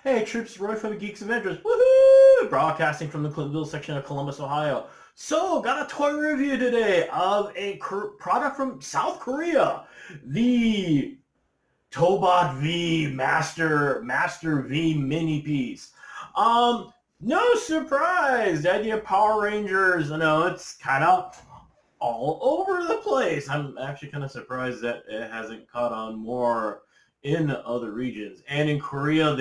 Hey, troops, Roy from the Geeks Avengers. Woohoo! Broadcasting from the Clintonville section of Columbus, Ohio. So, got a toy review today of a product from South Korea. The Tobot V Master V mini piece. No surprise. The idea of Power Rangers, it's kind of all over the place. I'm actually kind of surprised that it hasn't caught on more in other regions. And in Korea,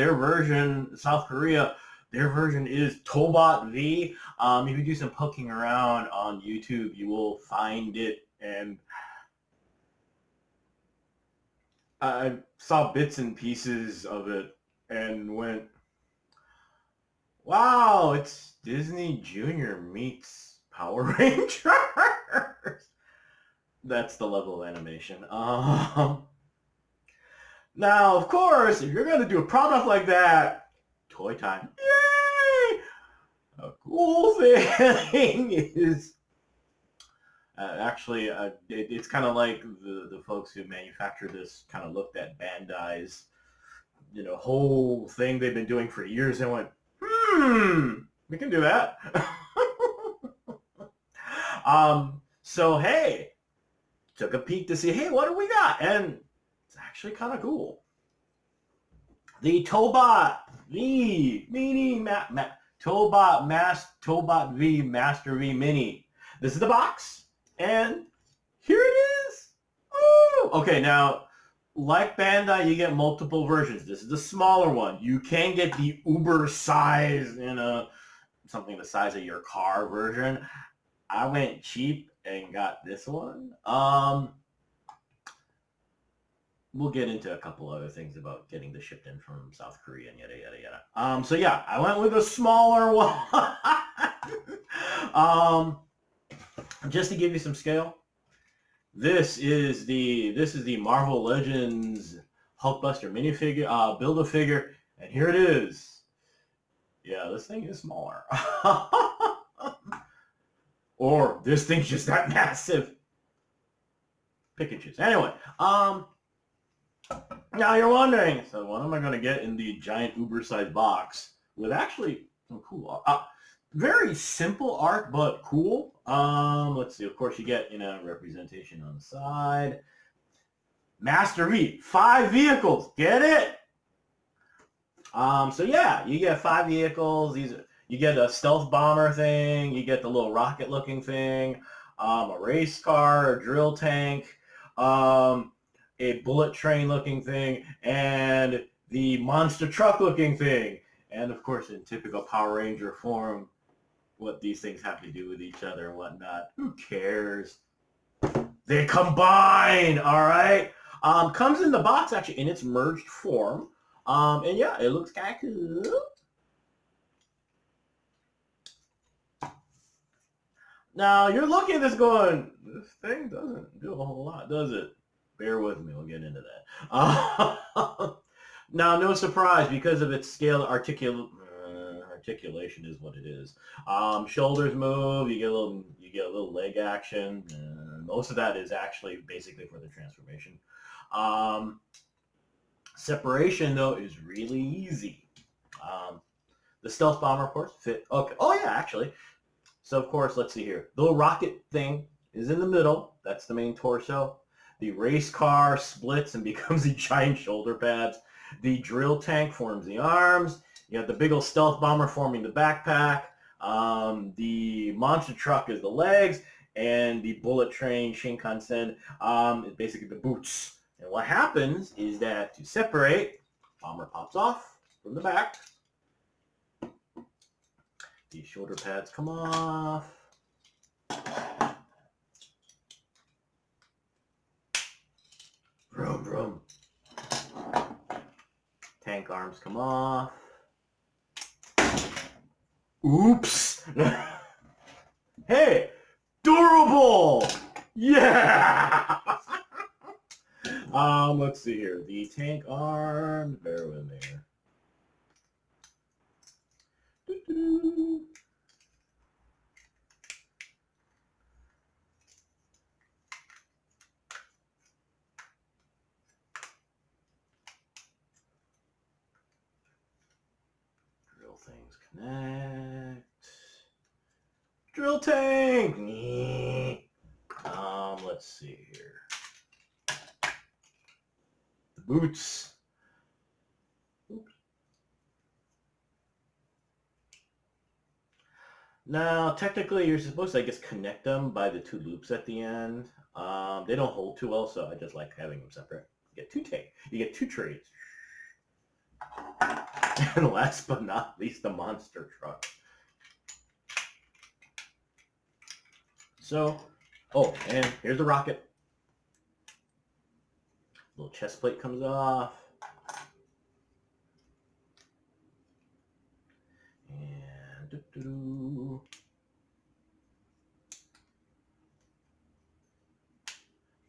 South Korea, their version is Tobot V. If you do some poking around on YouTube, you will find it. And I saw bits and pieces of it and went, wow, it's Disney Junior meets Power Rangers. That's the level of animation. Now, of course, if you're going to do a product like that, toy time. Yay! A cool thing is, it's kind of like the folks who manufacture this kind of looked at Bandai's, whole thing they've been doing for years and went, we can do that. So, hey, took a peek to see, hey, what do we got? And it's actually kind of cool. The Tobot V Tobot V Master V Mini. This is the box, and here it is. Woo! Okay, now, like Bandai, you get multiple versions. This is the smaller one. You can get the uber size something the size of your car version. I went cheap and got this one. We'll get into a couple other things about getting this shipped in from South Korea and yada, yada, yada. So yeah, I went with a smaller one. Just to give you some scale, this is the Marvel Legends Hulkbuster minifigure, Build-A-Figure, and here it is. Yeah, this thing is smaller. Or this thing's just that massive. Pick and choose. Anyway, now you're wondering, so what am I going to get in the giant uber-sized box with actually some cool, very simple art, but cool. Let's see, of course you get, representation on the side. Master V, 5 vehicles, get it? So yeah, you get 5 vehicles. You get a stealth bomber thing, you get the little rocket looking thing, a race car, a drill tank, a bullet train looking thing, and the monster truck looking thing. And of course, in typical Power Ranger form, what these things have to do with each other and whatnot, who cares? They combine, all right? Comes in the box actually in its merged form. And yeah, it looks kind of cool. Now, you're looking at this going, this thing doesn't do a whole lot, does it? Bear with me, we'll get into that. Now, no surprise, because of its scale, articulation is what it is. Shoulders move, you get a little leg action. Most of that is actually basically for the transformation. Separation, though, is really easy. The stealth bomber, of course, fit. Okay. Oh, yeah, actually. So, of course, let's see here. The little rocket thing is in the middle. That's the main torso. The race car splits and becomes the giant shoulder pads. The drill tank forms the arms. You have the big old stealth bomber forming the backpack. The monster truck is the legs. And the bullet train, Shinkansen, is basically the boots. And what happens is that to separate, bomber pops off from the back. The shoulder pads come off. Vroom, vroom. Tank arms come off. Oops. Hey, durable. Yeah. Let's see here. The tank arms. Bear with me here. things connect. Drill tank. Let's see here. The boots. Oops. Now, technically, you're supposed to, I guess, connect them by the two loops at the end. They don't hold too well, so I just like having them separate. You get two trays. And last but not least, the monster truck. So, oh, and here's the rocket. Little chest plate comes off. And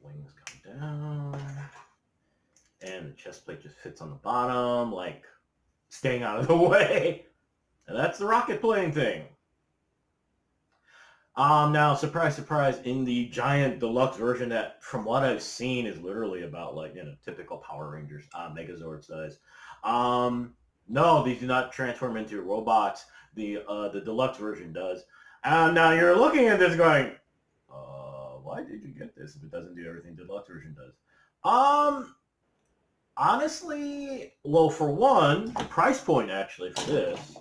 wings come down. And the chest plate just fits on the bottom, like staying out of the way. And that's the rocket plane thing. Now, surprise, surprise, in the giant deluxe version that, from what I've seen, is literally about, like, typical Power Rangers, Megazord size. No, these do not transform into robots. The deluxe version does. And now you're looking at this going, why did you get this if it doesn't do everything the deluxe version does? Honestly, well, for one, the price point actually for this,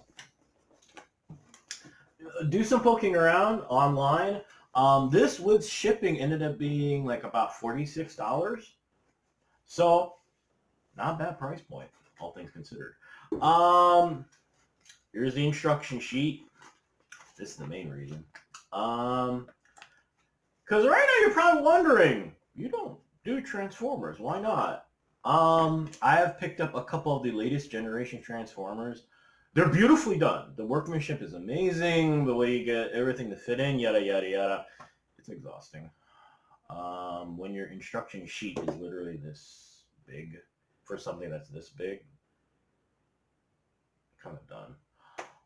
do some poking around online. This with shipping ended up being like about $46. So, not a bad price point, all things considered. Here's the instruction sheet. This is the main reason. Because right now you're probably wondering, you don't do Transformers, why not? I have picked up a couple of the latest generation Transformers. They're beautifully done. The workmanship is amazing. The way you get everything to fit in, yada, yada, yada. It's exhausting. When your instruction sheet is literally this big, for something that's this big, kind of done.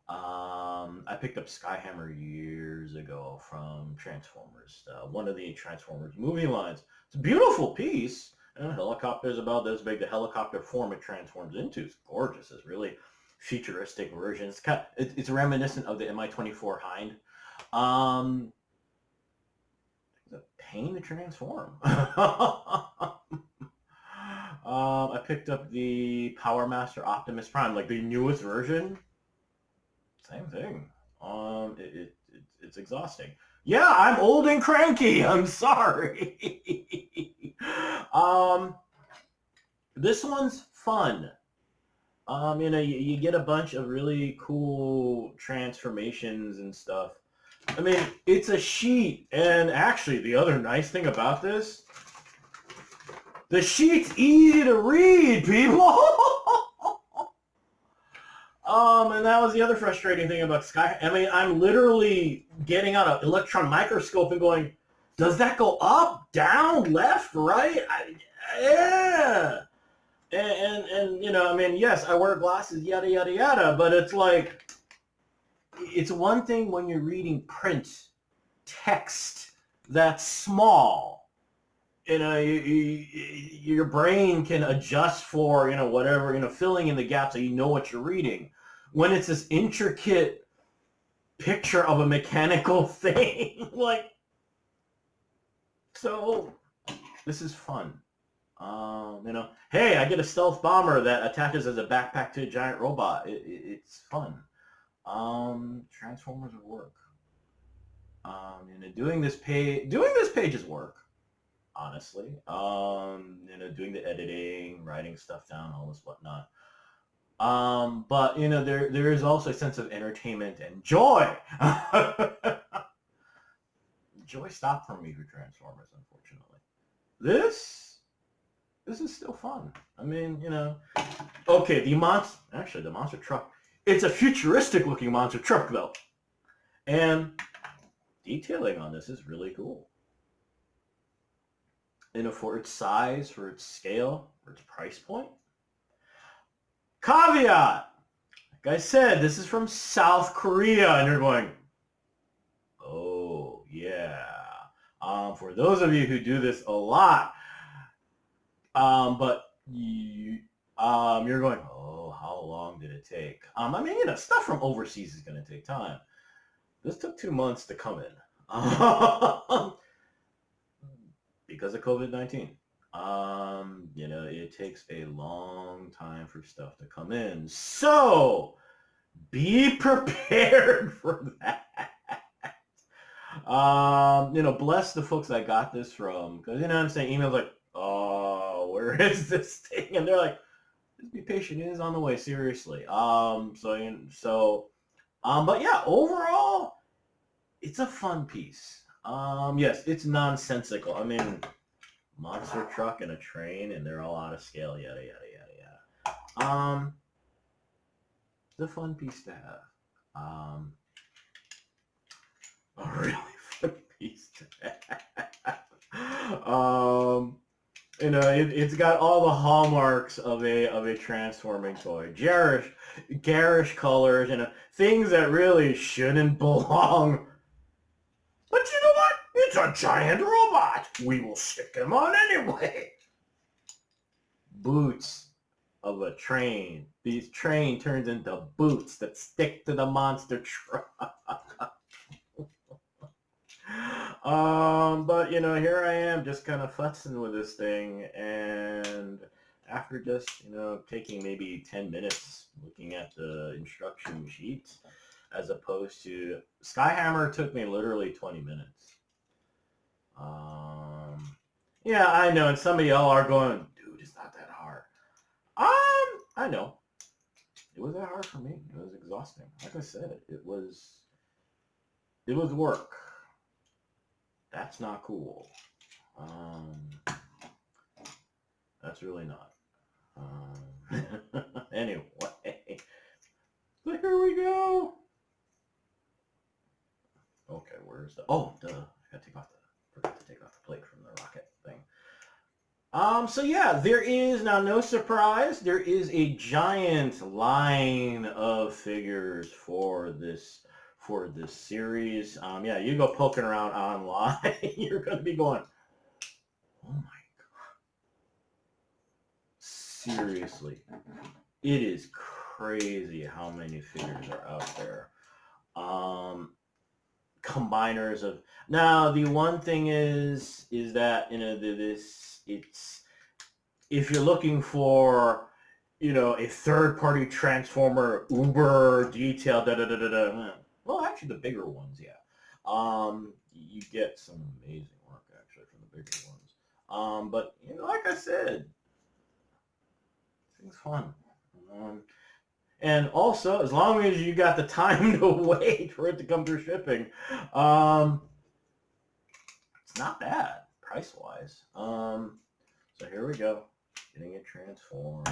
I picked up Skyhammer years ago from Transformers, one of the Transformers movie lines. It's a beautiful piece. And the helicopter is about this big. The helicopter form it transforms into is gorgeous. It's really futuristic version. It's reminiscent of the Mi-24 Hind. It's a pain to transform. I picked up the Power Master Optimus Prime, like the newest version. Same thing. It's exhausting. Yeah, I'm old and cranky. I'm sorry. This one's fun. You get a bunch of really cool transformations and stuff. I mean, it's a sheet, and actually, the other nice thing about this, the sheet's easy to read, people. And that was the other frustrating thing about Sky. I mean, I'm literally getting out an electron microscope and going, does that go up, down, left, right? Yeah. And I mean, yes, I wear glasses, yada, yada, yada, but it's like, it's one thing when you're reading print text that's small. Your brain can adjust for, whatever, filling in the gaps so you know what you're reading. When it's this intricate picture of a mechanical thing, like, so this is fun. Hey, I get a stealth bomber that attaches as a backpack to a giant robot. It's fun. Transformers would work. Doing this page is work, honestly. Doing the editing, writing stuff down, all this whatnot. But there is also a sense of entertainment and joy. Joy stopped for me for Transformers, unfortunately. This is still fun. I mean, okay, the monster truck. It's a futuristic looking monster truck though. And detailing on this is really cool. For its size, for its scale, for its price point. Caveat! Like I said, this is from South Korea, and you're going, oh, yeah. For those of you who do this a lot, but you're going, oh, how long did it take? I mean, you know, stuff from overseas is going to take time. This took 2 months to come in because of COVID-19. You know, it takes a long time for stuff to come in. So be prepared for that. You know, bless the folks I got this from, because, you know, I'm saying emails like, oh, where is this thing? And they're like, just be patient, it is on the way, seriously. But yeah, overall, it's a fun piece. Yes, it's nonsensical. I mean, monster truck and a train, and they're all out of scale, yada, yada, yada, yada. It's a fun piece to have. A really fun piece to have. You know, it's got all the hallmarks of a transforming toy. Garish colors, and things that really shouldn't belong. But you know what? It's a giant robot. We will stick him on anyway. Boots of a train. These train turns into boots that stick to the monster truck. But you know, here I am just kind of futzing with this thing, and after just, you know, taking maybe 10 minutes looking at the instruction sheets, as opposed to Skyhammer took me literally 20 minutes. Yeah, I know, and some of y'all are going, dude, it's not that hard. I know. It was that hard for me. It was exhausting. Like I said, it was work. That's not cool. That's really not. Anyway, so here we go. Okay, where's the? Oh, duh! I forgot to take off the plate from the rocket thing. So yeah, there is now, no surprise, there is a giant line of figures for this series. Yeah, you go poking around online, you're going to be going, oh my god. Seriously. It is crazy how many figures are out there. Combiners of... Now, the one thing is that, you know, it's... If you're looking for, you know, a third-party Transformer, uber detail, well, actually, the bigger ones, yeah. You get some amazing work, actually, from the bigger ones. But, you know, like I said, it's fun. And also, as long as you got the time to wait for it to come through shipping, it's not bad, price-wise. So here we go. Getting it transformed.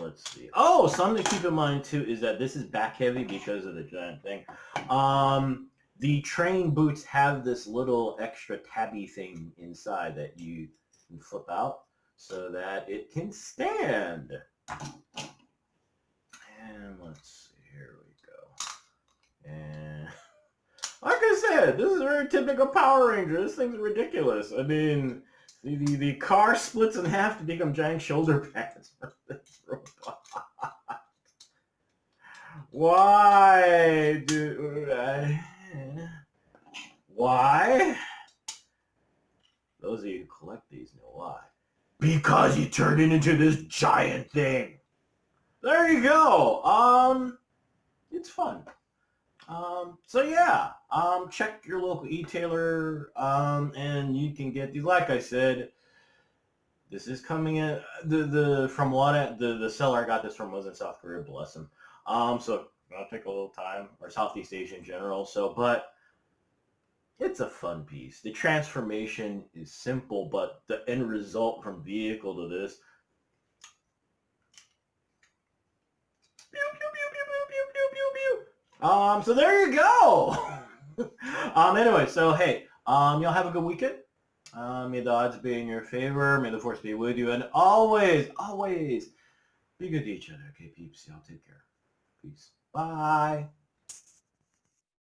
Let's see. Oh, something to keep in mind too is that this is back heavy because of the giant thing. The train boots have this little extra tabby thing inside that you can flip out so that it can stand. And let's see, here we go. And like I said, this is very typical Power Ranger. This thing's ridiculous. I mean, the car splits in half to become giant shoulder pads for this robot. Why do I... Why? Those of you who collect these know why. Because he turned it into this giant thing. There you go. It's fun. So yeah, check your local e-tailer, and you can get these. Like I said, this is coming in, the seller I got this from was in South Korea, bless him. So it'll take a little time, or Southeast Asia in general, but it's a fun piece. The transformation is simple, but the end result from vehicle to this, so there you go. Anyway, so hey, y'all have a good weekend. May the odds be in your favor. May the force be with you. And always, always be good to each other. Okay, peeps? Y'all take care. Peace. Bye.